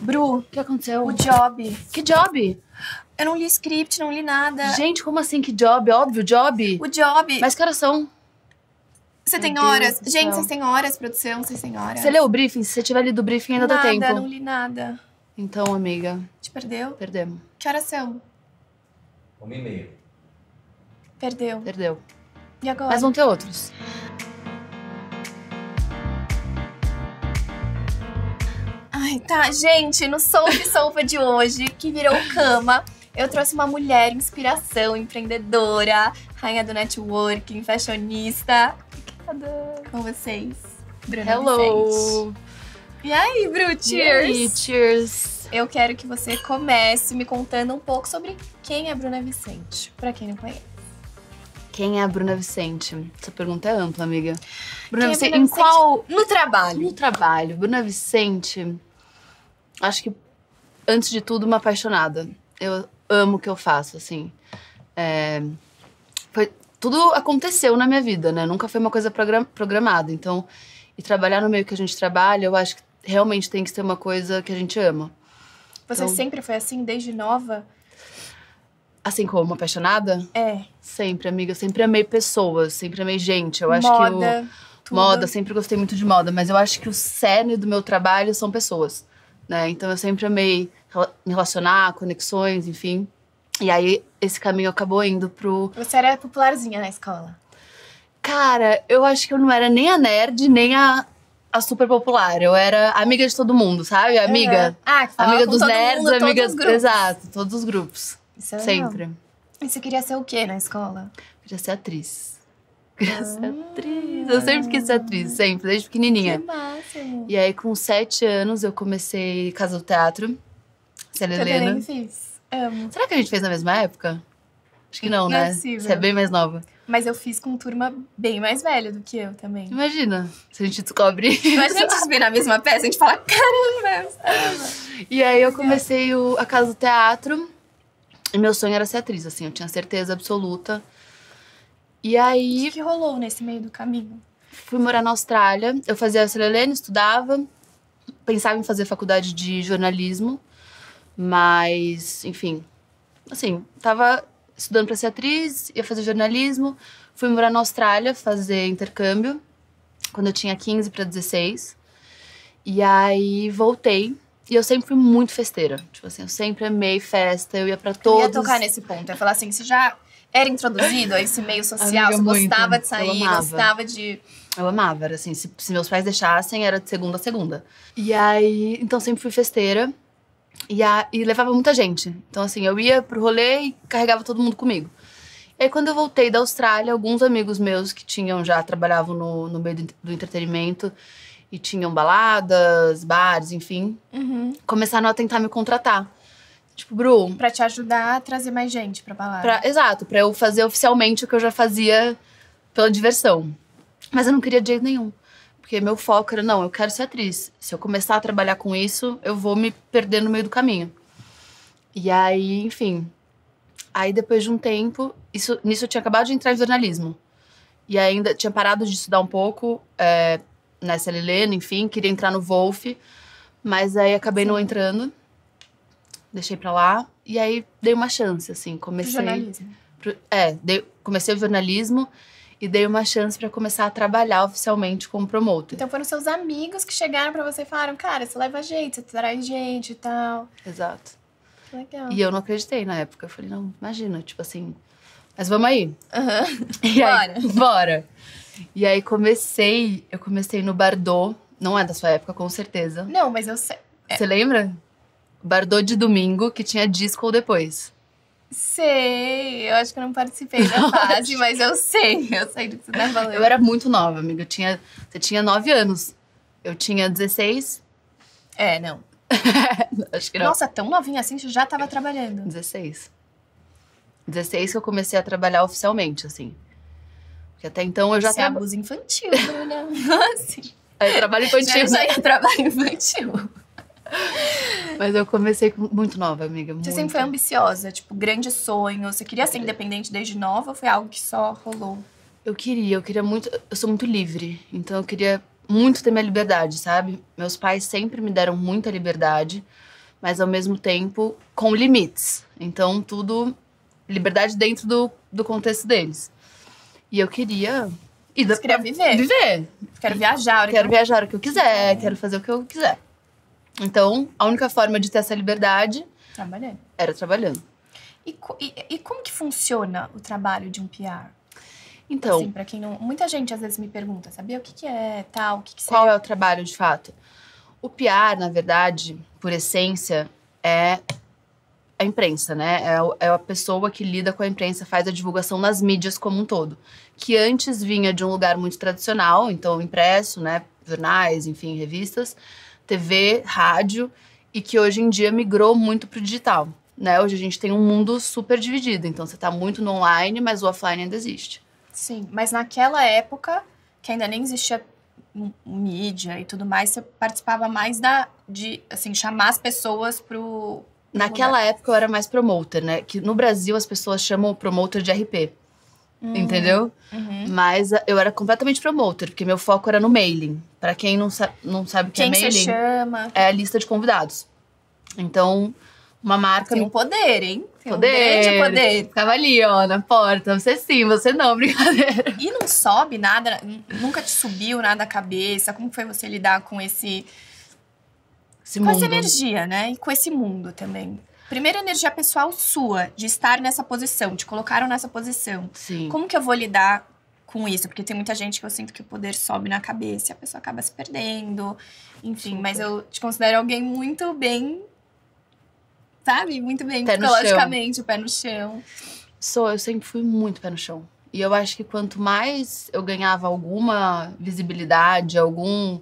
Bru, O que aconteceu? o job. Que job? Eu não li script, não li nada. Gente, como assim que job? Óbvio, job. O job. Mas que horas são? Você Meu tem Deus horas? do Gente, céu. vocês têm horas, produção? Vocês têm horas? Você leu o briefing? Se você tiver lido o briefing, ainda dá tempo. Não li nada. Então, amiga, Te perdeu? perdemos. Que horas são? 1h30. Perdeu. Perdeu. E agora? Mas vão ter outros. Ai, tá. Gente, no Sofa de hoje, que virou cama, eu trouxe uma mulher inspiração, empreendedora, rainha do networking, fashionista. Com vocês, Bruna Vicente. Hello! E aí, Bru, E cheers! aí, cheers! Eu quero que você comece me contando um pouco sobre quem é Bruna Vicente, pra quem não conhece. Quem é a Bruna Vicente? Essa pergunta é ampla, amiga. Bruna Quem é Vicente, Bruna em Vicente? qual... No trabalho. No trabalho. Bruna Vicente, acho que, antes de tudo, uma apaixonada. Eu amo o que eu faço, assim. Tudo aconteceu na minha vida, né? Nunca foi uma coisa programada. Então, e trabalhar no meio que a gente trabalha, eu acho que realmente tem que ser uma coisa que a gente ama. Você Então- sempre foi assim, desde nova? Assim como uma apaixonada? É. Sempre, amiga. Eu sempre amei pessoas, sempre amei gente. Eu acho Moda, que tudo. Moda, sempre gostei muito de moda. Mas eu acho que o cerne do meu trabalho são pessoas, né? Então eu sempre amei me relacionar, conexões, enfim. E aí esse caminho acabou indo pro... Você era popularzinha na escola. Cara, eu acho que eu não era nem a nerd, nem a super popular. Eu era amiga de todo mundo, sabe? Amiga. Uhum. Ah, que falava Amiga com dos todo nerds, mundo, amiga... todos os grupos. Exato, todos os grupos. Isso é legal. Sempre. E você queria ser o quê na escola? Queria ser atriz. Queria ser atriz. Eu sempre quis ser atriz, sempre, desde pequenininha. Que máximo. E aí, com 7 anos, eu comecei Casa do Teatro. Célia Eu também Helena. fiz. Amo. Será que a gente fez na mesma época? Acho que não, Não é né? possível. Você é bem mais nova. Mas eu fiz com turma bem mais velha do que eu também. Imagina, se a gente descobre. Imagina a gente ver na mesma peça, a gente fala, caramba! E aí, eu comecei a Casa do Teatro. E meu sonho era ser atriz, assim. Eu tinha certeza absoluta. E O aí, que rolou nesse meio do caminho? fui morar na Austrália. Eu fazia a Célia Helena, estudava. Pensava em fazer faculdade de jornalismo. Mas, enfim, assim, tava estudando pra ser atriz, ia fazer jornalismo. Fui morar na Austrália, fazer intercâmbio, quando eu tinha 15 pra 16. E aí, voltei. E eu sempre fui muito festeira. Tipo assim, eu sempre amei festa, eu ia pra Eu todos. ia tocar nesse ponto, eu ia falar assim, você já era introduzido a esse meio social, Amiga, você muito. gostava de Eu sair, amava. gostava de... Eu amava, era assim, se meus pais deixassem, era de segunda a segunda. E aí, então sempre fui festeira. E levava muita gente. Então, assim, eu ia pro rolê e carregava todo mundo comigo. E aí, quando eu voltei da Austrália, alguns amigos meus que trabalhavam no meio do entretenimento e tinham baladas, bares, enfim, começaram a tentar me contratar. Tipo, Bru, Pra te ajudar a trazer mais gente pra balada. exato, pra eu fazer oficialmente o que eu já fazia pela diversão. Mas eu não queria de jeito nenhum. Porque meu foco era, não, eu quero ser atriz. Se eu começar a trabalhar com isso, eu vou me perder no meio do caminho. E aí, enfim. Aí, depois de um tempo, nisso eu tinha acabado de entrar em jornalismo. E ainda tinha parado de estudar um pouco, nessa Helena, enfim, queria entrar no Wolf. Mas aí acabei não entrando. Deixei pra lá. E aí, dei uma chance, assim, comecei... Jornalismo. Comecei o jornalismo e dei uma chance pra começar a trabalhar oficialmente como promoter. Então foram seus amigos que chegaram pra você e falaram, cara, você leva gente, você traz gente e tal. Exato. Que legal. E eu não acreditei na época. Eu falei, não, imagina, tipo assim... Mas vamos aí. Aham. E aí, Bora. bora. E aí eu comecei no Bardot. Não é da sua época, com certeza. Não, mas eu sei. Você lembra? Bardot de domingo, que tinha disco depois. Sei, eu acho que eu não participei da fase, mas eu sei do que você tá falando. Eu era muito nova, amiga. Você tinha 9 anos. Eu tinha 16. Não. Acho que não. Nossa, tão novinha assim, você já tava trabalhando. 16. 16 que eu comecei a trabalhar oficialmente, assim. Porque até então eu já Isso é abuso infantil, Bruna. Assim, trabalho infantil. já ia trabalho infantil. Mas eu comecei muito nova, amiga. Você muito. sempre foi ambiciosa, tipo, grande sonho. Você queria ser independente desde nova ou foi algo que só rolou? Eu queria muito. Eu sou muito livre, então eu queria muito ter minha liberdade, sabe? Meus pais sempre me deram muita liberdade. mas ao mesmo tempo com limites. Então, tudo, liberdade dentro do contexto deles. E eu queria... Você queria viver. Viver. Quero viajar a hora Quero viajar a hora que eu quiser, quero fazer o que eu quiser. Então, a única forma de ter essa liberdade Trabalhando. era trabalhando. E como que funciona o trabalho de um PR? Então, Assim, pra quem não... Muita gente às vezes me pergunta, sabia o que que é tal, o que que qual é o trabalho de fato? O PR, na verdade, por essência, é a imprensa, né? É a pessoa que lida com a imprensa, faz a divulgação nas mídias como um todo. Que antes vinha de um lugar muito tradicional, então impresso, né? Jornais, enfim, revistas, TV, rádio, e que hoje em dia migrou muito pro digital, né? Hoje a gente tem um mundo super dividido, então você tá muito no online, mas o offline ainda existe. Sim, mas naquela época, que ainda nem existia mídia e tudo mais, você participava mais de assim, chamar as pessoas pro Naquela época eu era mais promoter, né? Que no Brasil as pessoas chamam o promoter de RP. Entendeu? Mas eu era completamente promoter, porque meu foco era no mailing. Pra quem não sabe o que é Quem mailing, você chama? é a lista de convidados. Então, uma marca... Tem um poder, hein? Tem Poder. um grande poder. Ficava ali, ó, na porta. Você sim, você não, brincadeira. E não sobe nada, nunca te subiu nada à cabeça? Como foi você lidar com com essa energia, né? E com esse mundo também. Primeiro, energia pessoal sua, de estar nessa posição, te colocaram nessa posição. Sim. Como que eu vou lidar com isso? Porque tem muita gente que eu sinto que o poder sobe na cabeça e a pessoa acaba se perdendo. Enfim, Super. mas eu te considero alguém muito bem, sabe? Muito bem Pé no psicologicamente, pé no chão. Eu sempre fui muito pé no chão. E eu acho que quanto mais eu ganhava alguma visibilidade, algum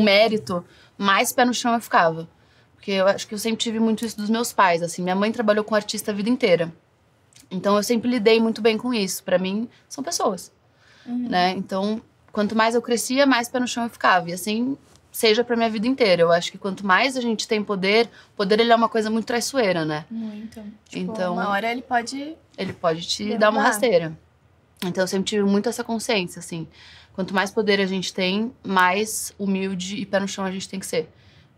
mérito, mais pé no chão eu ficava. Porque eu acho que eu sempre tive muito isso dos meus pais, assim. Minha mãe trabalhou com artista a vida inteira. Então, eu sempre lidei muito bem com isso. Pra mim, são pessoas, né? Então, quanto mais eu crescia, mais pé no chão eu ficava. E assim, seja pra minha vida inteira. Eu acho que quanto mais a gente tem poder ele é uma coisa muito traiçoeira, né? Muito. Tipo, Então, uma hora ele pode... Ele pode te derrubar. dar uma rasteira. Então, eu sempre tive muito essa consciência, assim. Quanto mais poder a gente tem, mais humilde e pé no chão a gente tem que ser.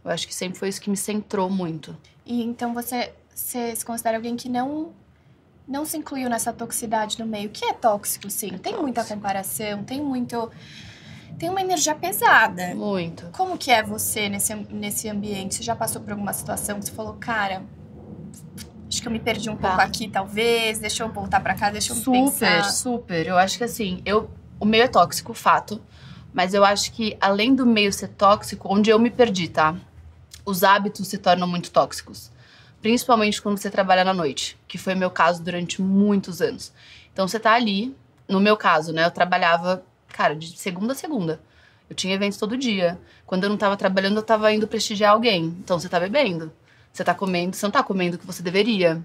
Eu acho que sempre foi isso que me centrou muito. E então você se considera alguém que não se incluiu nessa toxicidade no meio. Que é tóxico, sim. Tem muita comparação, tem uma energia pesada. Muito. Como que é você nesse ambiente? Você já passou por alguma situação que você falou, cara, acho que eu me perdi um pouco aqui, talvez, deixa eu voltar pra cá, deixa eu pensar. Super. Eu acho que assim, o meio é tóxico, fato. Mas eu acho que, além do meio ser tóxico, onde eu me perdi, tá? Os hábitos se tornam muito tóxicos. Principalmente quando você trabalha na noite, que foi meu caso durante muitos anos. Então, você tá ali, no meu caso, né? Eu trabalhava, cara, de segunda a segunda. Eu tinha eventos todo dia. Quando eu não tava trabalhando, eu tava indo prestigiar alguém. Então, você tá bebendo. Você tá comendo, você não tá comendo o que você deveria.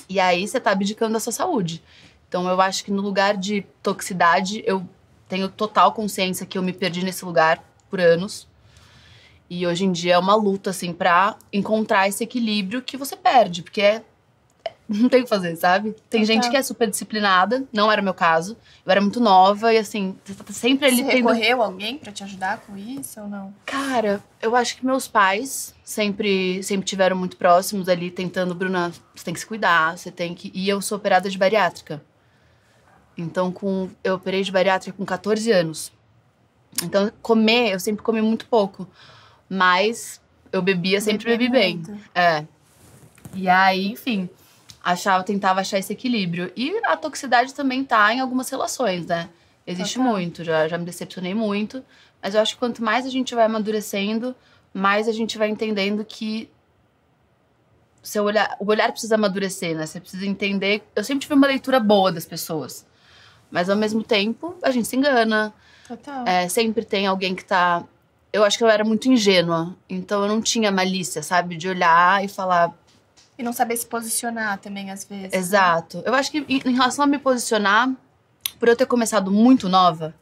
E aí, você tá abdicando da sua saúde. Então, eu acho que no lugar de toxicidade, eu tenho total consciência que eu me perdi nesse lugar por anos. E hoje em dia é uma luta, assim, pra encontrar esse equilíbrio que você perde. Porque não tem o que fazer, sabe? Tem gente que é super disciplinada, não era o meu caso. Eu era muito nova e, assim, você tá sempre ali Você recorreu a alguém pra te ajudar com isso ou não? Cara, eu acho que meus pais sempre tiveram muito próximos ali, tentando, Bruna, você tem que se cuidar, você tem que... E eu sou operada de bariátrica. Então, eu operei de bariátrica com 14 anos. Então, eu sempre comi muito pouco. Mas eu sempre bebi bem. É. E aí, enfim, tentava achar esse equilíbrio. E a toxicidade também tá em algumas relações, né? Existe muito, já me decepcionei muito. Mas eu acho que quanto mais a gente vai amadurecendo, mais a gente vai entendendo que o olhar precisa amadurecer, né? Você precisa entender... Eu sempre tive uma leitura boa das pessoas. Mas, ao mesmo tempo, a gente se engana. Total. Sempre tem alguém que tá... Eu acho que eu era muito ingênua. Então, eu não tinha malícia, sabe? De olhar e falar... E não saber se posicionar também, às vezes. Exato. Né? Eu acho que, em relação a me posicionar, por eu ter começado muito nova,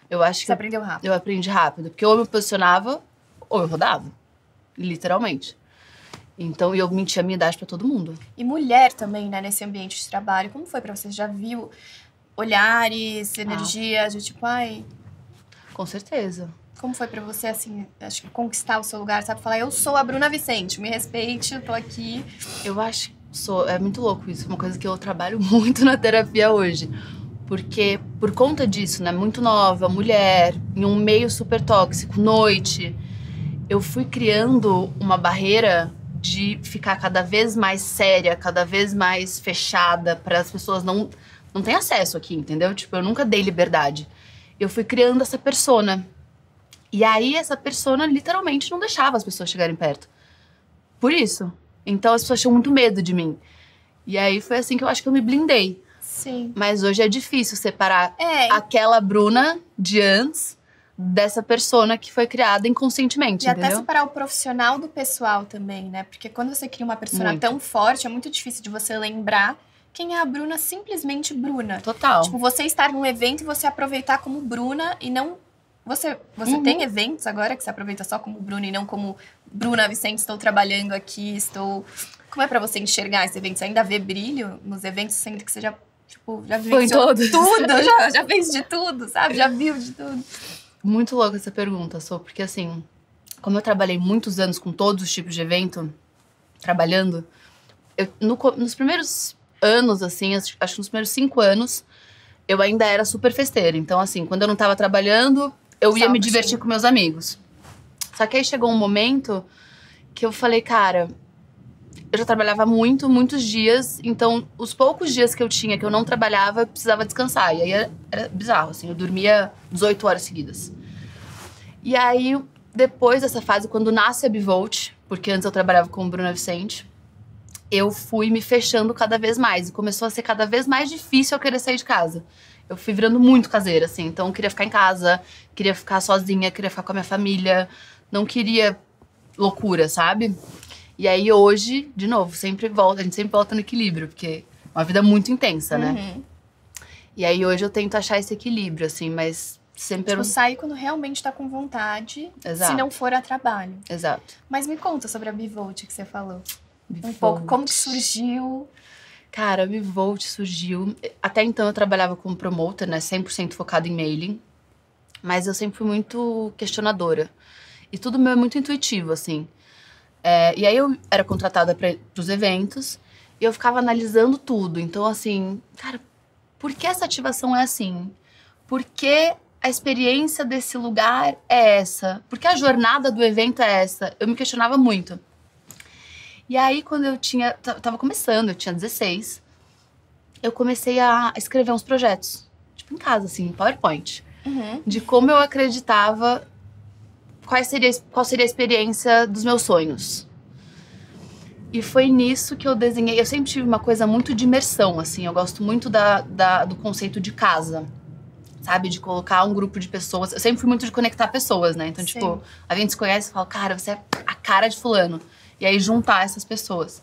eu acho que... Você aprendeu rápido. Eu aprendi rápido. Porque ou eu me posicionava, ou eu rodava. Literalmente. Então, eu mentia a minha idade pra todo mundo. E mulher também, né? Nesse ambiente de trabalho. Como foi pra você? Já viu olhares, energias, de tipo, ai... Com certeza. Como foi pra você, assim, acho que conquistar o seu lugar, sabe? Falar, eu sou a Bruna Vicente, me respeite, eu tô aqui. Eu acho que é muito louco isso, uma coisa que eu trabalho muito na terapia hoje. Porque, por conta disso, né, muito nova, mulher, em um meio super tóxico, noite, eu fui criando uma barreira de ficar cada vez mais séria, cada vez mais fechada, para as pessoas não terem acesso aqui, entendeu? Tipo, eu nunca dei liberdade. Eu fui criando essa persona. E aí, essa persona literalmente não deixava as pessoas chegarem perto. Por isso. Então, as pessoas tinham muito medo de mim. E aí, foi assim que eu acho que eu me blindei. Sim. Mas hoje é difícil separar aquela Bruna de antes dessa persona que foi criada inconscientemente, e entendeu? até separar o profissional do pessoal também, né? Porque quando você cria uma persona tão forte, é muito difícil de você lembrar quem é a Bruna, simplesmente Bruna. Total. Tipo, você estar num evento e você aproveitar como Bruna e não... Você tem eventos agora que você aproveita só como Bruna e não como Bruna Vicente, estou trabalhando aqui, estou... Como é pra você enxergar esse evento? Você ainda vê brilho nos eventos, sendo que você já, tipo, já vivenciou tudo, já fez de tudo, sabe? Já viu de tudo. Muito louca essa pergunta, Sô, porque assim, como eu trabalhei muitos anos com todos os tipos de evento, trabalhando, nos primeiros anos, assim, acho que nos primeiros 5 anos, eu ainda era super festeira. Então, assim, quando eu não tava trabalhando, eu ia me divertir com meus amigos. Só que aí chegou um momento que eu falei, cara, eu já trabalhava muitos dias, então os poucos dias que eu tinha que eu não trabalhava, eu precisava descansar. E aí era bizarro, assim, eu dormia 18 horas seguidas. E aí, depois dessa fase, quando nasce a Bivolt, porque antes eu trabalhava com Bruna Vicente, eu fui me fechando cada vez mais. E começou a ser cada vez mais difícil eu querer sair de casa. Eu fui virando muito caseira, assim. Então, eu queria ficar em casa, queria ficar sozinha, queria ficar com a minha família. Não queria loucura, sabe? E aí, hoje, de novo, a gente sempre volta no equilíbrio. Porque é uma vida muito intensa, né? E aí, hoje, eu tento achar esse equilíbrio, assim. Mas sempre... Tipo, sair quando realmente tá com vontade. Exato. Se não for a trabalho. Exato. Mas me conta sobre a Bivolt que você falou. Bivolt. Um pouco, como que surgiu? Cara, a Bivolt surgiu... Até então eu trabalhava como promoter, né? 100% focado em mailing. Mas eu sempre fui muito questionadora. E tudo meu é muito intuitivo, assim. E aí eu era contratada pros eventos. E eu ficava analisando tudo. Então, assim... Cara, por que essa ativação é assim? Por que a experiência desse lugar é essa? Por que a jornada do evento é essa? Eu me questionava muito. E aí, quando eu tava começando, eu tinha 16, eu comecei a escrever uns projetos. Tipo, em casa, assim, em PowerPoint. De como eu acreditava, qual seria a experiência dos meus sonhos. E foi nisso que eu desenhei. Eu sempre tive uma coisa muito de imersão, assim. Eu gosto muito do conceito de casa. Sabe? De colocar um grupo de pessoas. Eu sempre fui muito de conectar pessoas, né? Então, tipo, a gente se conhece e fala, cara, você é a cara de fulano. E aí, juntar essas pessoas.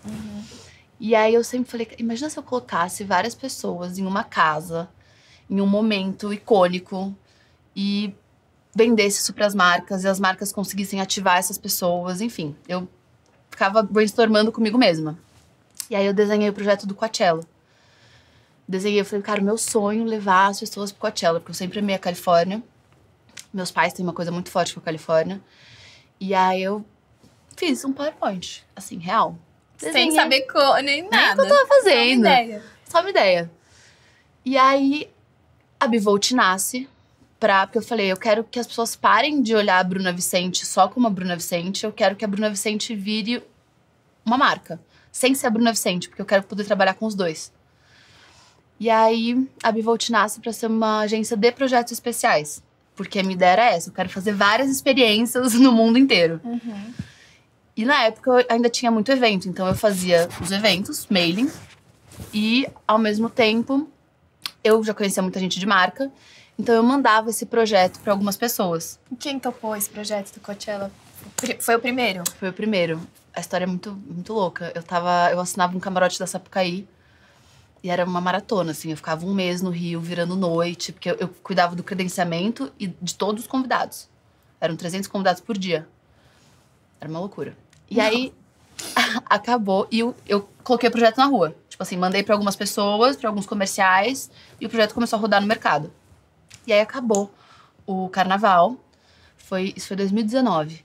E aí, eu sempre falei, imagina se eu colocasse várias pessoas em uma casa, em um momento icônico, e vendesse isso pras marcas, e as marcas conseguissem ativar essas pessoas, enfim. Eu ficava brainstormando comigo mesma. E aí, eu desenhei o projeto do Coachella. Eu falei, cara, meu sonho é levar as pessoas pro Coachella, porque eu sempre amei a Califórnia. Meus pais têm uma coisa muito forte com a Califórnia. E aí, eu fiz um PowerPoint, assim, real. Sem saber nem nada. Nem o que eu tava fazendo. Só uma ideia. E aí, a Bivolt nasce porque eu falei, eu quero que as pessoas parem de olhar a Bruna Vicente só como a Bruna Vicente. Eu quero que a Bruna Vicente vire uma marca, sem ser a Bruna Vicente, porque eu quero poder trabalhar com os dois. E aí, a Bivolt nasce pra ser uma agência de projetos especiais. Porque a minha ideia era essa, eu quero fazer várias experiências no mundo inteiro. E na época eu ainda tinha muito evento, então eu fazia os eventos, mailing, e ao mesmo tempo eu já conhecia muita gente de marca, então eu mandava esse projeto para algumas pessoas. E quem topou esse projeto do Coachella? Foi o primeiro? Foi o primeiro. A história é muito louca. Eu assinava um camarote da Sapucaí e era uma maratona, assim. Eu ficava um mês no Rio, virando noite, porque eu cuidava do credenciamento e de todos os convidados. Eram 300 convidados por dia. Era uma loucura. E aí, acabou e eu coloquei o projeto na rua. Tipo assim, mandei pra algumas pessoas, pra alguns comerciais, e o projeto começou a rodar no mercado. E aí acabou o carnaval, Isso foi 2019.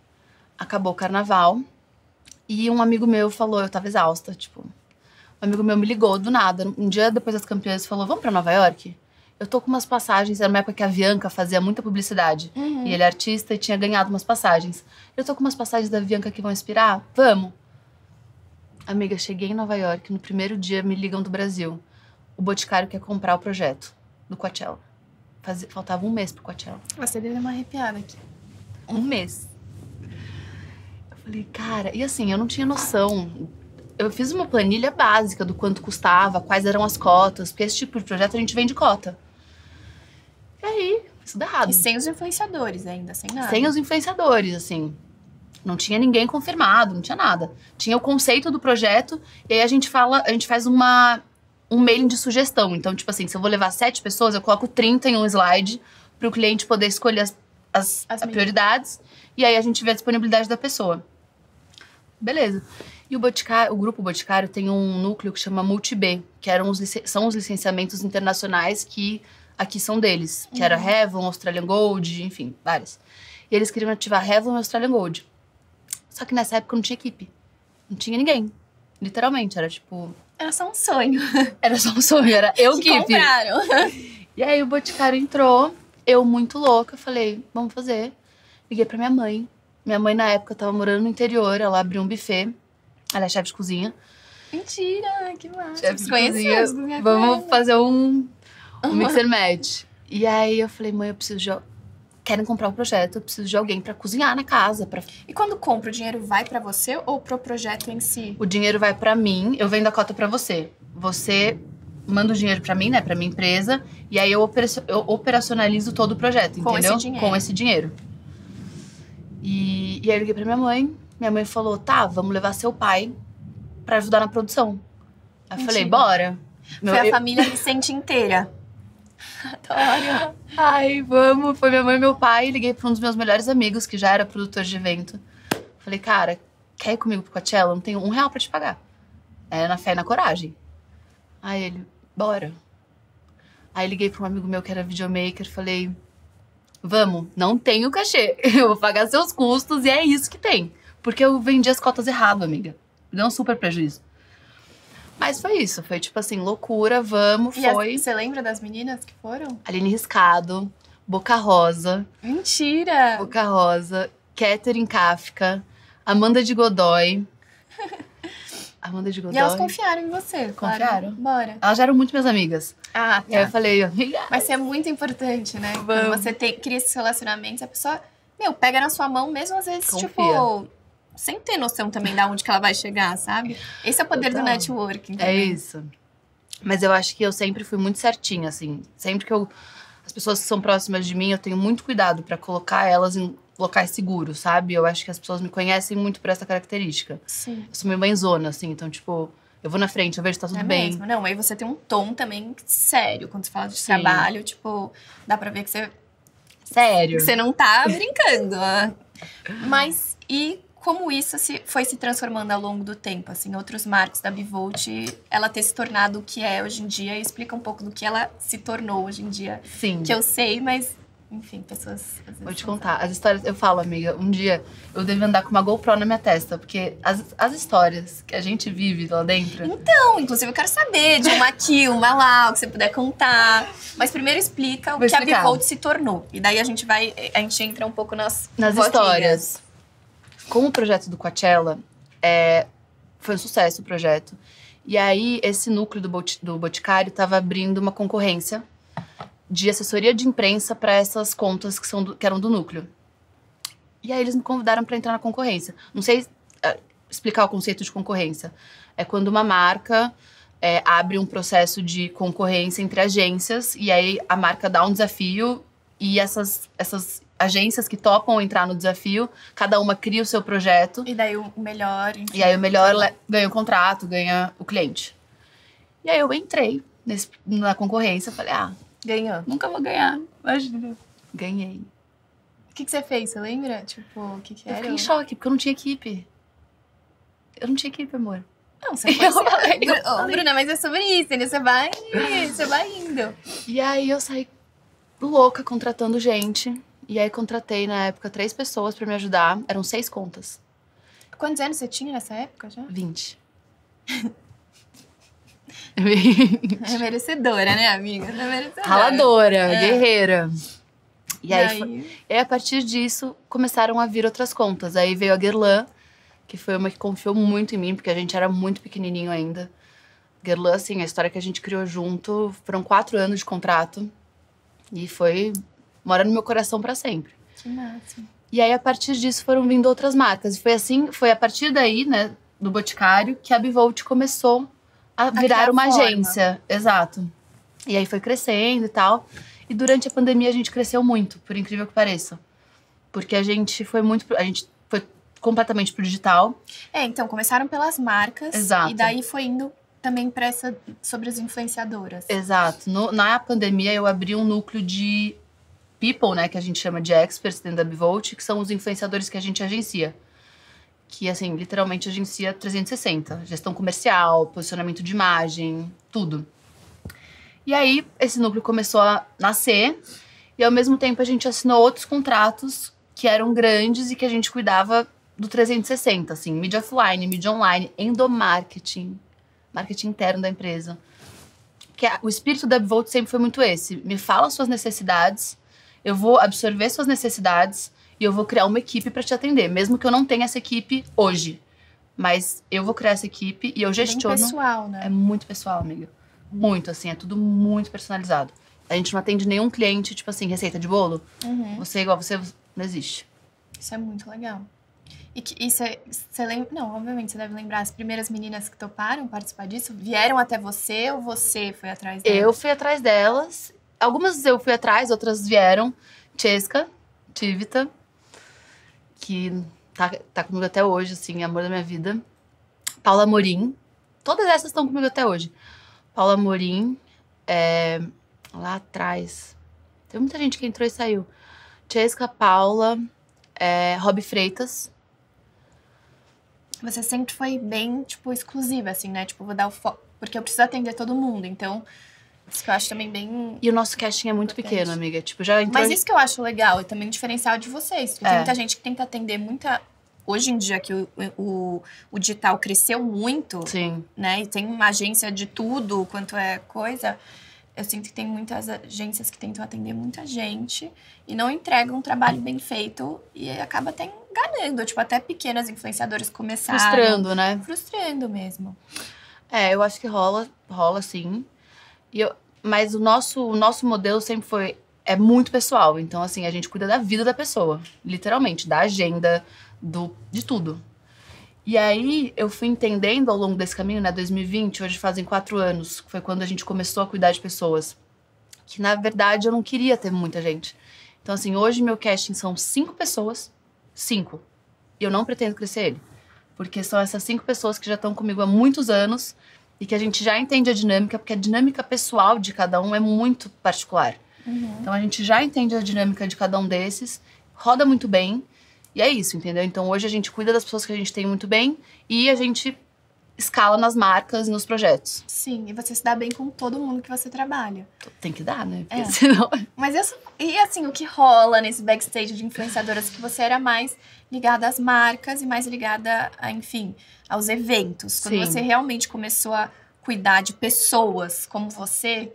Acabou o carnaval. E um amigo meu falou, eu tava exausta, tipo... Um amigo meu me ligou do nada. Um dia depois das campeãs, falou, vamos pra Nova York? Eu tô com umas passagens, era uma época que a Avianca fazia muita publicidade. E ele é artista e tinha ganhado umas passagens. Eu tô com umas passagens da Avianca que vão inspirar? Vamos! Amiga, cheguei em Nova York, no primeiro dia me ligam do Brasil. O Boticário quer comprar o projeto do Coachella. Faltava um mês pro Coachella. Você deu uma arrepiada aqui. Um mês. Eu falei, cara... E assim, eu não tinha noção. Eu fiz uma planilha básica do quanto custava, quais eram as cotas. Porque esse tipo de projeto a gente vende cota. E aí, isso dá errado. E sem os influenciadores ainda, sem nada. Sem os influenciadores, assim. Não tinha ninguém confirmado, não tinha nada. Tinha o conceito do projeto, e aí a gente faz um mailing de sugestão. Então, tipo assim, se eu vou levar 7 pessoas, eu coloco 30 em um slide para o cliente poder escolher as prioridades. E aí a gente vê a disponibilidade da pessoa. Beleza. E o Grupo Boticário tem um núcleo que chama Multi-B, que são os licenciamentos internacionais que aqui são deles. Que era Revlon, Australian Gold, enfim, vários. E eles queriam ativar Revlon e Australian Gold. Só que nessa época não tinha equipe. Não tinha ninguém. Literalmente, era tipo... Era só um sonho. Era só um sonho, era eu que compraram. E aí o Boticário entrou, eu muito louca, falei, vamos fazer. Liguei pra minha mãe. Minha mãe, na época, tava morando no interior, ela abriu um buffet. Ela é chefe de cozinha. Mentira, que massa. Chefe de cozinha. Vamos fazer um mix and match. E aí eu falei, mãe, eu preciso de... Querem comprar o projeto, eu preciso de alguém pra cozinhar na casa. E quando compra, o dinheiro vai pra você ou pro projeto em si? O dinheiro vai pra mim, eu vendo a cota pra você. Você manda o dinheiro pra mim, né, pra minha empresa. E aí eu operacionalizo todo o projeto, com entendeu? Esse dinheiro. Com esse dinheiro. E aí eu liguei pra minha mãe. Minha mãe falou, tá, vamos levar seu pai pra ajudar na produção. Aí eu falei, bora. Foi a família Vicente inteira. Adoro. Ai, vamos. Foi minha mãe e meu pai. Liguei pra um dos meus melhores amigos, que já era produtor de evento. Falei, cara, quer ir comigo pro Coachella? Não tenho R$1 pra te pagar. É na fé e na coragem. Aí ele, bora. Aí liguei pra um amigo meu que era videomaker. Falei, vamos, não tenho cachê. Eu vou pagar seus custos e é isso que tem. Porque eu vendi as cotas errado, amiga. Me deu um super prejuízo. Mas foi isso, foi tipo assim, loucura, vamos, foi. Você lembra das meninas que foram? Aline Riscado, Boca Rosa. Mentira! Boca Rosa, Catherine Kafka, Amanda de Godoy. Amanda de Godoy. E elas confiaram em você, Confiaram? Claro. Bora. Elas já eram muito minhas amigas. Ah, tá. E aí eu falei, amiga. Mas isso é muito importante, né? Vamos. Quando você cria esses relacionamentos, a pessoa, pega na sua mão, mesmo às vezes, Confia. tipo... Sem ter noção também de onde que ela vai chegar, sabe? Esse é o poder do networking também. É isso. Mas eu acho que eu sempre fui muito certinha, assim. Sempre que as pessoas que são próximas de mim, eu tenho muito cuidado pra colocar elas em locais seguros, sabe? Eu acho que as pessoas me conhecem muito por essa característica. Sim. Eu sou meio mãezona, assim. Então, tipo, eu vou na frente, eu vejo que tá tudo bem. Mesmo. Não, aí você tem um tom também sério. Quando você fala de Sim. trabalho, tipo... Dá pra ver que você... Sério. Que você não tá brincando. Né? Mas, e... Como isso foi se transformando ao longo do tempo, assim, outros marcos da Bivolt, ela ter se tornado o que é hoje em dia, e explica um pouco do que ela se tornou hoje em dia. Sim. Que eu sei, mas, enfim, pessoas... às vezes Vou te não contar. As histórias... Eu falo, amiga, um dia eu devo andar com uma GoPro na minha testa, porque as histórias que a gente vive lá dentro... Então, inclusive, eu quero saber de uma aqui, uma lá, o que você puder contar. Mas primeiro explica o que a Bivolt se tornou. E daí a gente entra um pouco nas histórias. Com o projeto do Coachella, foi um sucesso o projeto. E aí, esse núcleo do Boticário estava abrindo uma concorrência de assessoria de imprensa para essas contas que eram do núcleo. E aí, eles me convidaram para entrar na concorrência. Não sei explicar o conceito de concorrência. É quando uma marca abre um processo de concorrência entre agências, e aí a marca dá um desafio, e essas agências que topam entrar no desafio, cada uma cria o seu projeto. E daí o melhor... Enfim, e aí o melhor ganha o contrato, ganha o cliente. E aí eu entrei na concorrência, falei, ganhou. Nunca vou ganhar, imagina. Ganhei. O que você fez, você lembra? Tipo, o que era? Eu fiquei em choque, porque eu não tinha equipe. Eu não tinha equipe, amor. Não, você pode Bruna, mas é sobre isso, né? Você vai indo. E aí eu saí louca contratando gente. E aí contratei, na época, 3 pessoas pra me ajudar. Eram 6 contas. Quantos anos você tinha nessa época já? 20. É merecedora, né, amiga? É merecedora. Raladora, guerreira. E E aí, a partir disso, começaram a vir outras contas. Aí veio a Guerlain, que foi uma que confiou muito em mim, porque a gente era muito pequenininho ainda. Guerlain, assim, a história que a gente criou junto, foram 4 anos de contrato. E mora no meu coração pra sempre. Que máximo. E aí, a partir disso, foram vindo outras marcas. E foi a partir daí, né, do Boticário, que a Bivolt começou a virar uma agência. Exato. E aí foi crescendo e tal. E durante a pandemia a gente cresceu muito, por incrível que pareça. Porque a gente foi completamente pro digital. Então, começaram pelas marcas. Exato. E daí foi indo também pra sobre as influenciadoras. Exato. Na pandemia eu abri um núcleo de people, né, que a gente chama de experts dentro da Bivolt, que são os influenciadores que a gente agencia. Que, assim, literalmente agencia 360. Gestão comercial, posicionamento de imagem, tudo. E aí, esse núcleo começou a nascer. E, ao mesmo tempo, a gente assinou outros contratos que eram grandes e que a gente cuidava do 360, assim. Mídia offline, mídia online, endomarketing, marketing interno da empresa. Porque o espírito da Bivolt sempre foi muito esse. Me fala suas necessidades, eu vou absorver suas necessidades e eu vou criar uma equipe pra te atender, mesmo que eu não tenha essa equipe hoje. Mas eu vou criar essa equipe e eu gestiono. Bem pessoal, né? É muito pessoal, amiga. Muito, assim, é tudo muito personalizado. A gente não atende nenhum cliente, tipo assim, receita de bolo. Você é igual você, não existe. Isso é muito legal. E você lembra... Não, obviamente, você deve lembrar. As primeiras meninas que toparam participar disso, vieram até você ou você foi atrás delas? Eu fui atrás delas. Algumas eu fui atrás, outras vieram. Chesca, Tivita, que tá comigo até hoje, assim, amor da minha vida. Paula Amorim. Todas essas estão comigo até hoje. Paula Amorim, lá atrás. Tem muita gente que entrou e saiu. Chesca, Paula, Rob Freitas. Você sempre foi bem, tipo, exclusiva, assim, né? Tipo, vou dar o foco... Porque eu preciso atender todo mundo, então... Isso que eu acho também bem... E o nosso casting é muito pequeno, amiga. Tipo, já entrou... Mas isso que eu acho legal, e também o diferencial de vocês. Porque tem muita gente que tenta atender muita... Hoje em dia, que o digital cresceu muito, Sim. né? E tem uma agência de tudo, quanto é coisa... Eu sinto que tem muitas agências que tentam atender muita gente e não entregam um trabalho bem feito e acaba até enganando. Tipo, até pequenas influenciadoras começaram... Frustrando, né? Frustrando mesmo. Eu acho que rola sim. Mas o nosso modelo sempre é muito pessoal. Então, assim, a gente cuida da vida da pessoa. Literalmente, da agenda, de tudo. E aí, eu fui entendendo ao longo desse caminho, né? 2020, hoje fazem 4 anos, que foi quando a gente começou a cuidar de pessoas. Que, na verdade, eu não queria ter muita gente. Então, assim, hoje meu casting são 5 pessoas. 5. E eu não pretendo crescer ele. Porque são essas 5 pessoas que já estão comigo há muitos anos e que a gente já entende a dinâmica, porque a dinâmica pessoal de cada um é muito particular. Então, a gente já entende a dinâmica de cada um desses, roda muito bem. E é isso, entendeu? Então, hoje a gente cuida das pessoas que a gente tem muito bem e a gente escala nas marcas e nos projetos. Sim, e você se dá bem com todo mundo que você trabalha. Tem que dar, né? Porque senão... Mas e assim, o que rola nesse backstage de influenciadoras que você era mais ligada às marcas e mais ligada, enfim, aos eventos. Quando você realmente começou a cuidar de pessoas como você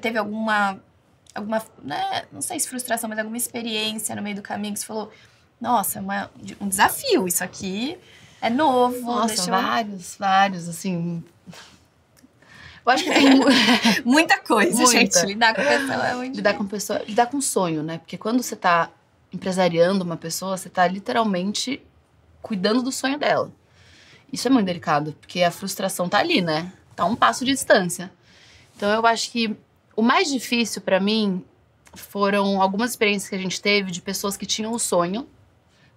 teve alguma, né, não sei se frustração, mas alguma experiência no meio do caminho que você falou... Nossa, um desafio, isso aqui é novo. Nossa, vários, assim... Eu acho que tem... Muita coisa, gente. Lidar com pessoa é muito... Lidar com sonho, né? Porque quando você tá empresariando uma pessoa, você tá literalmente cuidando do sonho dela. Isso é muito delicado, porque a frustração tá ali, né? Tá a um passo de distância. Então, eu acho que o mais difícil pra mim foram algumas experiências que a gente teve de pessoas que tinham o sonho,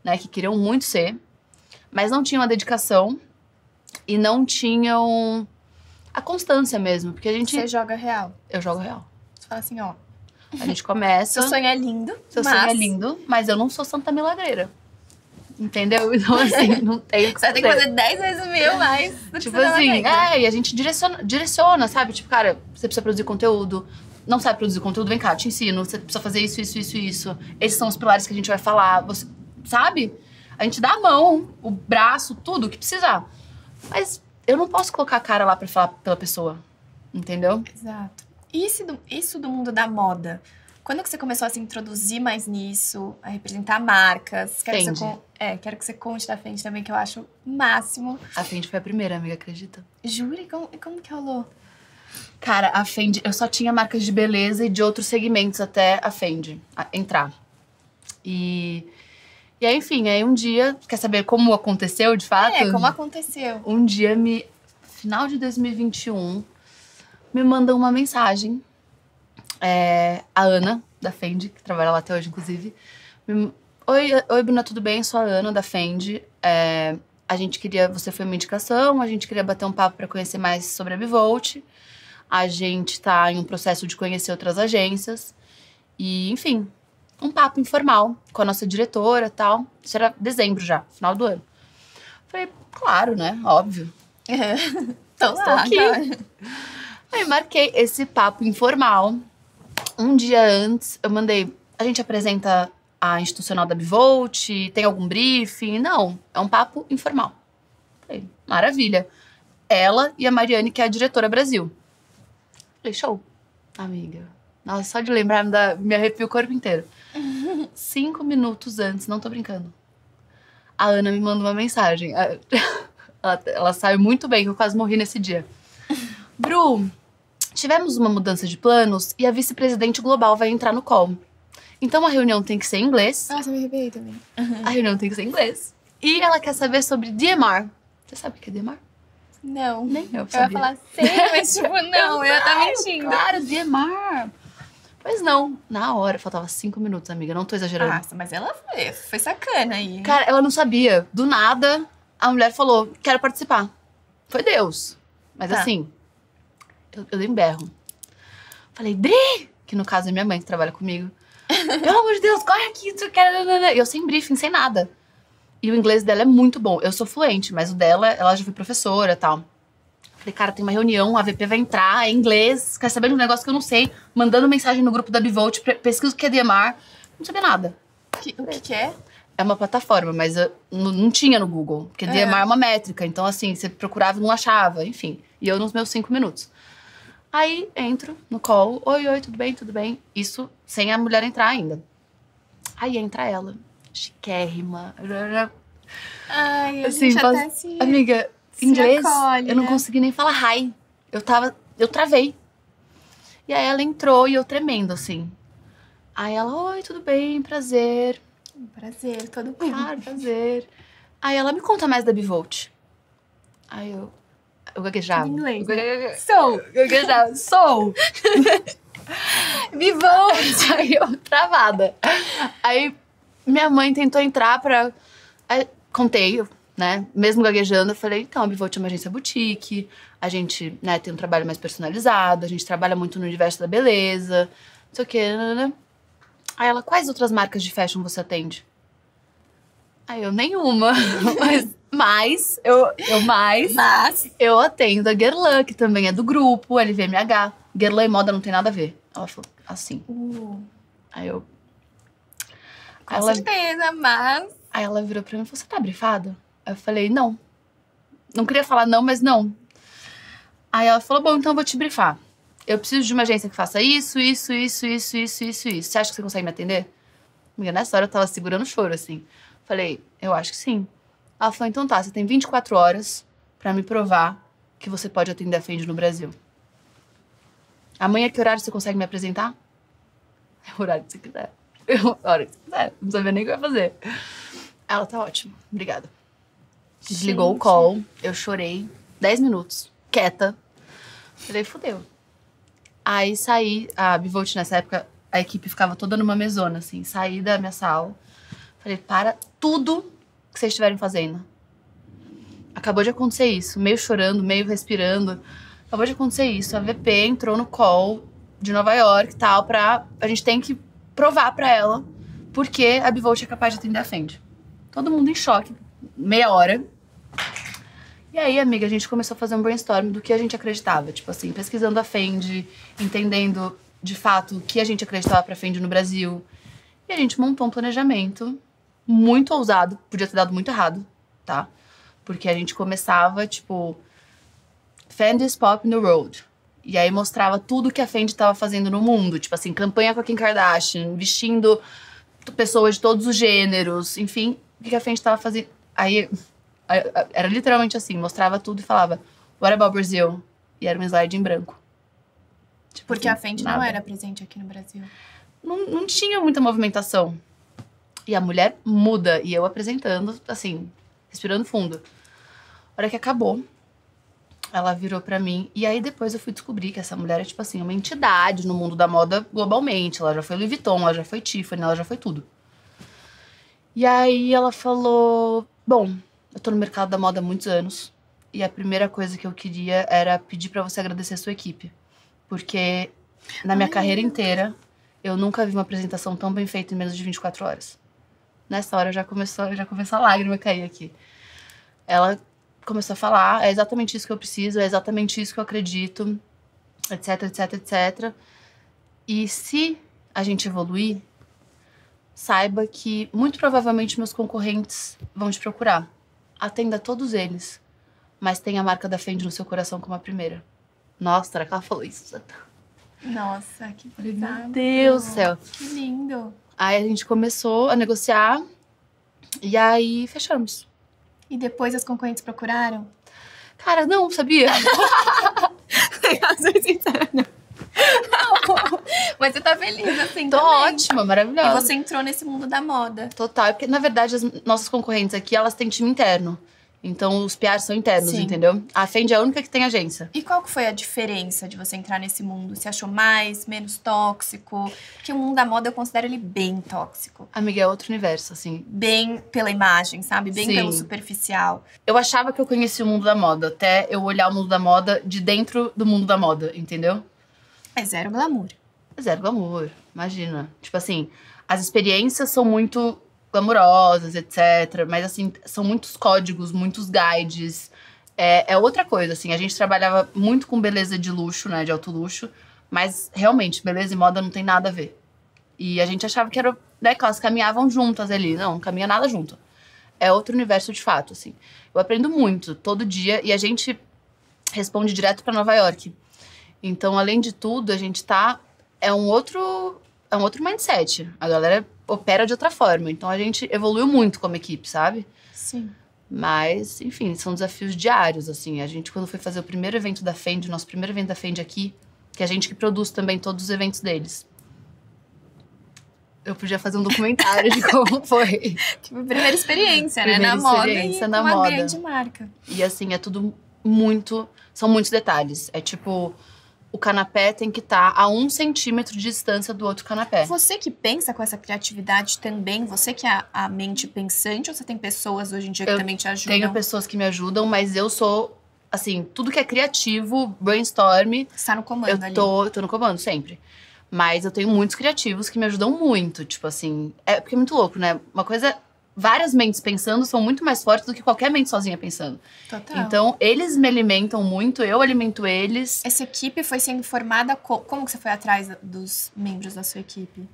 né, que queriam muito ser, mas não tinham a dedicação e não tinham a constância mesmo, porque a gente... Você joga real. Eu jogo real. Você fala assim, ó... A gente começa... Seu sonho é lindo, sonho é lindo, mas eu não sou Santa Milagreira. Entendeu? Então, assim, não tem o que Você vai ter que fazer 10 vezes mil mais do que tipo você assim, e a gente direciona, sabe? Tipo, cara, você precisa produzir conteúdo, não sabe produzir conteúdo, vem cá, te ensino. Você precisa fazer isso, isso, isso, isso. Esses são os pilares que a gente vai falar. Você, sabe? A gente dá a mão, o braço, tudo o que precisar. Mas eu não posso colocar a cara lá pra falar pela pessoa. Entendeu? Exato. E isso do mundo da moda? Quando que você começou a se introduzir mais nisso, a representar marcas? Quero que você conte da Fendi também, que eu acho o máximo. A Fendi foi a primeira, amiga, acredita? Jura? E como que rolou? Cara, a Fendi, eu só tinha marcas de beleza e de outros segmentos até a Fendi entrar. E aí, enfim, aí um dia, quer saber como aconteceu de fato? Como aconteceu? Um dia, final de 2021, me mandam uma mensagem. A Ana, da Fendi, que trabalha lá até hoje, inclusive. Oi, Bruna, tudo bem? Eu sou a Ana, da Fendi. Você foi uma indicação, a gente queria bater um papo pra conhecer mais sobre a Bivolt. A gente tá em um processo de conhecer outras agências. E, enfim, um papo informal com a nossa diretora e tal. Isso era dezembro já, final do ano. Falei, claro, né? Óbvio. Então Estou aqui. Aí marquei esse papo informal. Um dia antes, eu mandei... A gente apresenta a institucional da Bivolt? Tem algum briefing? Não, é um papo informal. Falei, maravilha. Ela e a Mariane, que é a diretora Brasil. Falei, show. Amiga, nossa, só de lembrar me arrepio o corpo inteiro. 5 minutos antes, não tô brincando. A Ana me manda uma mensagem. Ela sabe muito bem, que eu quase morri nesse dia. Bru, tivemos uma mudança de planos e a vice-presidente global vai entrar no call. Então a reunião tem que ser em inglês. Nossa, eu me arrepiei também. A reunião tem que ser em inglês. E ela quer saber sobre DMR. Você sabe o que é DMR? Não. Nem eu Eu sabia. ia falar sério, mas tipo, não, eu ia estar mentindo. Claro, DMR. Pois não, na hora, faltava 5 minutos, amiga, não tô exagerando. Nossa, mas ela foi sacana aí. Cara, ela não sabia. Do nada, a mulher falou, quero participar. Foi Deus. Mas Tá. assim, eu dei um berro. Falei, Dri! Que no caso é minha mãe que trabalha comigo. Pelo amor de Deus, corre aqui, tu quer... E eu sem briefing, sem nada. E o inglês dela é muito bom. Eu sou fluente, mas o dela, ela já foi professora e tal. Falei, cara, tem uma reunião, a VP vai entrar, é inglês, quer saber de um negócio que eu não sei. Mandando mensagem no grupo da Bivolt, pesquisa o que é DMR. Não sabia nada. O que é? É uma plataforma, mas não tinha no Google. Porque DMR é uma métrica, então assim, você procurava e não achava, enfim. E eu nos meus 5 minutos. Aí, entro no call. Oi, tudo bem, tudo bem? Isso sem a mulher entrar ainda. Aí entra ela, chiquérrima. Ai, a Assim, gente até se... Amiga, se inglês, acolhe, eu não né? consegui nem falar hi. Eu travei. E aí ela entrou e eu tremendo, assim. Aí ela, oi, tudo bem, prazer. Prazer, todo mundo. Claro, prazer. Aí ela, me conta mais da Bivolt. Aí eu gaguejava. Em inglês, Eu Sou. gaguejava, sou. Bivolt. Aí eu, travada. Aí minha mãe tentou entrar Aí, contei, né? Mesmo gaguejando, eu falei, então, a Bivolt é uma agência boutique, a gente, né, tem um trabalho mais personalizado, a gente trabalha muito no universo da beleza, não sei o quê, né? Aí ela, quais outras marcas de fashion você atende? Aí eu, nenhuma. Mas eu atendo a Guerlain, que também é do grupo, LVMH. Guerlain e moda não tem nada a ver. Ela falou, assim. Aí eu... Com certeza, mas... Aí ela virou pra mim e falou, você tá brifada? Aí eu falei, não. Não queria falar não, mas não. Aí ela falou, bom, então eu vou te brifar. Eu preciso de uma agência que faça isso. Você acha que você consegue me atender? Amiga, nessa hora eu tava segurando o choro, assim. Falei, eu acho que sim. Ela falou, então tá, você tem 24 horas pra me provar que você pode atender a Fendi no Brasil. Amanhã, que horário você consegue me apresentar? É o horário que você quiser. A hora que você quiser. Não sabia nem o que eu ia fazer. Ela, tá ótimo. Obrigada. Desligou o call. Eu chorei 10 minutos. Quieta. Falei, fudeu. Aí saí. A Bivolt, nessa época, a equipe ficava toda numa mesona, assim. Saí da minha sala. Falei, para tudo que vocês estiverem fazendo. Acabou de acontecer isso. Meio chorando, meio respirando. Acabou de acontecer isso. A VP entrou no call de Nova York e tal, a gente tem que provar pra ela porque a Bivolt é capaz de atender a Fendi. Todo mundo em choque, meia hora. E aí, amiga, a gente começou a fazer um brainstorm do que a gente acreditava. Tipo assim, pesquisando a Fendi, entendendo de fato, o que a gente acreditava pra Fendi no Brasil. E a gente montou um planejamento muito ousado. Podia ter dado muito errado, tá? Porque a gente começava, tipo... Fendi's Pop no Road. E aí mostrava tudo que a Fendi tava fazendo no mundo. Tipo assim, campanha com a Kim Kardashian, vestindo pessoas de todos os gêneros. Enfim, o que a Fendi tava fazendo. Aí, era literalmente assim, mostrava tudo e falava What about Brazil? E era um slide em branco. Tipo, Porque assim, a Fendi nada. não era presente aqui no Brasil. Não tinha muita movimentação. E a mulher muda. E eu apresentando, assim, respirando fundo. A hora que acabou, ela virou pra mim. E aí depois eu fui descobrir que essa mulher é, tipo assim, uma entidade no mundo da moda globalmente. Ela já foi Louis Vuitton, ela já foi Tiffany, ela já foi tudo. E aí ela falou... Bom, eu tô no mercado da moda há muitos anos. E a primeira coisa que eu queria era pedir pra você agradecer a sua equipe. Porque na minha carreira inteira, eu nunca vi uma apresentação tão bem feita em menos de 24 horas. Nessa hora já começou a lágrima a cair aqui. Ela começou a falar, é exatamente isso que eu preciso, é exatamente isso que eu acredito, etc, etc, etc. E se a gente evoluir, saiba que muito provavelmente meus concorrentes vão te procurar. Atenda todos eles, mas tenha a marca da Fendi no seu coração como a primeira. Nossa, será que ela falou isso? Nossa, que Meu bizarro. Deus do céu. Que lindo. Aí a gente começou a negociar e aí fechamos. E depois as concorrentes procuraram? Cara, não, sabia? Sou sincera, não. Mas você tá feliz assim Tô também. ótima, E maravilhosa. você entrou nesse mundo da moda. Total, é porque na verdade as nossas concorrentes aqui, elas têm time interno. Então os PRs são internos, Sim. entendeu? A Fendi é a única que tem agência. E qual que foi a diferença de você entrar nesse mundo? Você achou mais, menos tóxico? Porque o mundo da moda eu considero ele bem tóxico. Amiga, é outro universo, assim. Bem pela imagem, sabe? Bem Sim. pelo superficial. Eu achava que eu conhecia o mundo da moda, até eu olhar o mundo da moda de dentro do mundo da moda, entendeu? É zero glamour. Zero glamour, imagina. Tipo assim, as experiências são muito glamurosas, etc. Mas assim, são muitos códigos, muitos guides. É outra coisa, assim. A gente trabalhava muito com beleza de luxo, né? De alto luxo. Mas, realmente, beleza e moda não tem nada a ver. E a gente achava que era, né, que elas caminhavam juntas ali. Não caminha nada junto. É outro universo de fato, assim. Eu aprendo muito, todo dia. E a gente responde direto pra Nova York. Então, além de tudo, a gente tá... É um outro mindset. A galera opera de outra forma. Então, a gente evoluiu muito como equipe, sabe? Sim. Mas, enfim, são desafios diários, assim. A gente, quando foi fazer o primeiro evento da Fendi, nosso primeiro evento da Fendi aqui, que a gente que produz também todos os eventos deles. Eu podia fazer um documentário de como foi. Tipo, primeira experiência, né? Primeira Na moda experiência e na com uma moda. grande marca. E, assim, é tudo muito... São muitos detalhes. É tipo... O canapé tem que estar a 1 centímetro de distância do outro canapé. Você que pensa com essa criatividade também, você que é a mente pensante, ou você tem pessoas hoje em dia que Eu também te ajudam? Tenho pessoas que me ajudam, mas eu sou, assim, tudo que é criativo, brainstorm, Você tá no comando ali. eu tô no comando sempre. Mas eu tenho muitos criativos que me ajudam muito, tipo assim, porque é muito louco, né? Uma coisa, várias mentes pensando são muito mais fortes do que qualquer mente sozinha pensando. Total. Então, eles me alimentam muito, eu alimento eles. Essa equipe foi sendo formada... Como que você foi atrás dos membros da sua equipe?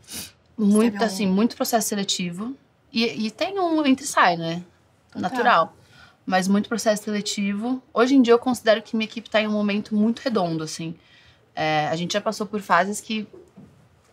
Muito, teve um- assim, muito processo seletivo. E tem um entra e sai, né? Total. Natural. Mas muito processo seletivo. Hoje em dia eu considero que minha equipe tá em um momento muito redondo, assim. A gente já passou por fases que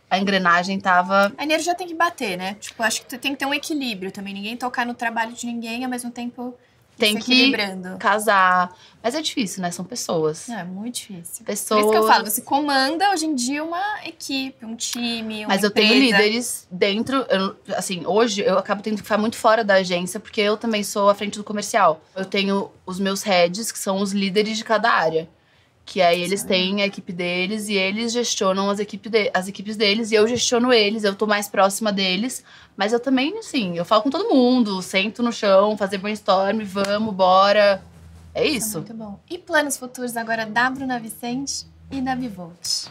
a engrenagem tava... A energia tem que bater, né? Tipo, acho que tem que ter um equilíbrio também. Ninguém tocar no trabalho de ninguém, ao mesmo tempo Tem se que equilibrando. casar. Mas é difícil, né? São pessoas. Não, é muito difícil. Pessoas... Por isso que eu falo, você comanda hoje em dia uma equipe, um time, uma Mas eu tenho empresa. líderes dentro... assim, hoje eu acabo tendo que ficar muito fora da agência, porque eu também sou à frente do comercial. Eu tenho os meus heads, que são os líderes de cada área. Que aí eles têm a equipe deles e eles gestionam as equipes deles. E eu gestiono eles, eu tô mais próxima deles. Mas eu também, assim, eu falo com todo mundo. Sento no chão, fazer brainstorm, vamos, bora. É É isso. muito bom. E planos futuros agora da Bruna Vicente e da Bivolt?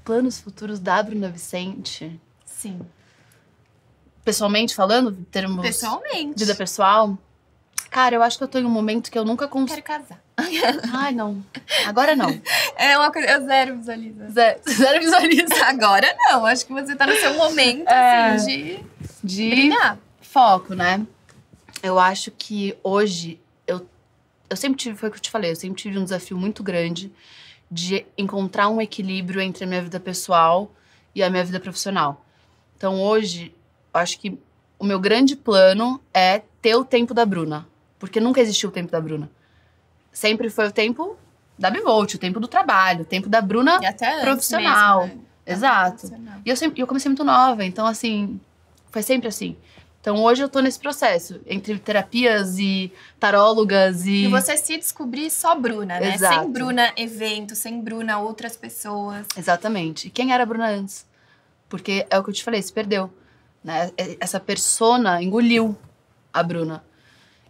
Planos futuros da Bruna Vicente. Sim. Pessoalmente falando, em termos Pessoalmente. vida pessoal. Cara, eu acho que eu tô em um momento que eu nunca Quero casar. Ai, não. Agora não. É uma coisa, eu zero visualizo. Zero visualiza. Agora não, acho que você tá no seu momento, assim, de brilhar. Foco, né? Eu acho que hoje, eu sempre tive, foi o que eu te falei, eu sempre tive um desafio muito grande de encontrar um equilíbrio entre a minha vida pessoal e a minha vida profissional. Então hoje, eu acho que o meu grande plano é ter o tempo da Bruna. Porque nunca existiu o tempo da Bruna. Sempre foi o tempo da Bivolt, o tempo do trabalho, o tempo da Bruna E até antes profissional. mesmo, né? Exato. Profissional. E eu comecei muito nova, então assim, foi sempre assim. Então hoje eu tô nesse processo, entre terapias e tarólogas E você se descobrir só Bruna, né? Exato. Sem Bruna evento, sem Bruna outras pessoas. Exatamente. E quem era a Bruna antes? Porque é o que eu te falei, se perdeu. Né? Essa persona engoliu a Bruna.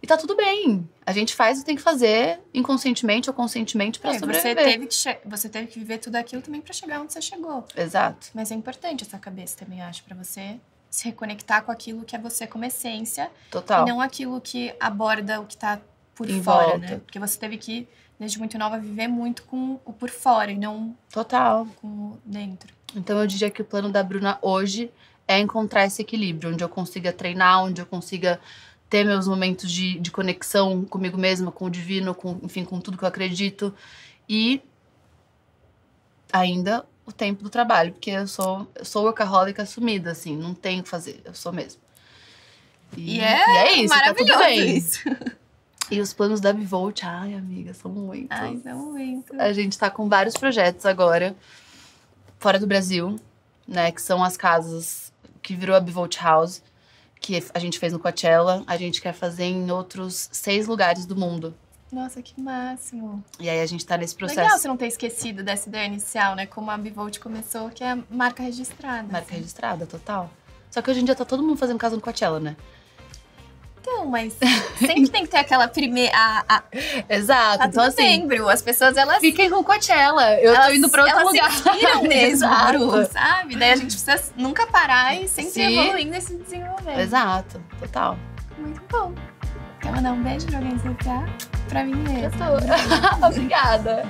E tá tudo bem. A gente faz o que tem que fazer, inconscientemente ou conscientemente, pra sobreviver. Você teve que viver tudo aquilo também pra chegar onde você chegou. Exato. Mas é importante essa cabeça também, eu acho, pra você se reconectar com aquilo que é você como essência. Total. E não aquilo que aborda o que tá por Em fora, volta. né? Porque você teve que, desde muito nova, viver muito com o por fora e não Total. com o dentro. Então eu diria que o plano da Bruna hoje é encontrar esse equilíbrio, onde eu consiga treinar, onde eu consiga ter meus momentos de conexão comigo mesma, com o divino, enfim, com tudo que eu acredito. E ainda o tempo do trabalho, porque eu sou workaholic assumida, assim, não tenho o que fazer, eu sou mesmo. E é isso, maravilhoso tá tudo bem. isso. E os planos da Bivolt, ai, amiga, são muitos. Ai, não muito. A gente tá com vários projetos agora, fora do Brasil, né? Que são as casas que virou a Bivolt House, que a gente fez no Coachella. A gente quer fazer em outros 6 lugares do mundo. Nossa, que máximo. E aí a gente tá nesse processo. Legal você não ter esquecido dessa ideia inicial, né? Como a Bivolt começou, que é marca registrada. Marca assim. registrada, total. Só que hoje em dia tá todo mundo fazendo casa no Coachella, né? Então, mas sempre tem que ter aquela primeira... Exato. Tá Então, tudo bem, assim, Bru. As pessoas, elas... fiquem com Coachella. Eu tô indo pra outro elas lugar. se inspiram mesmo, Exato. Bru, sabe? Daí a gente precisa nunca parar e sempre Sim. evoluindo e se desenvolvendo. Exato, total. Muito bom. Quer mandar um beijo pra alguém especial? Pra mim mesmo. Obrigada.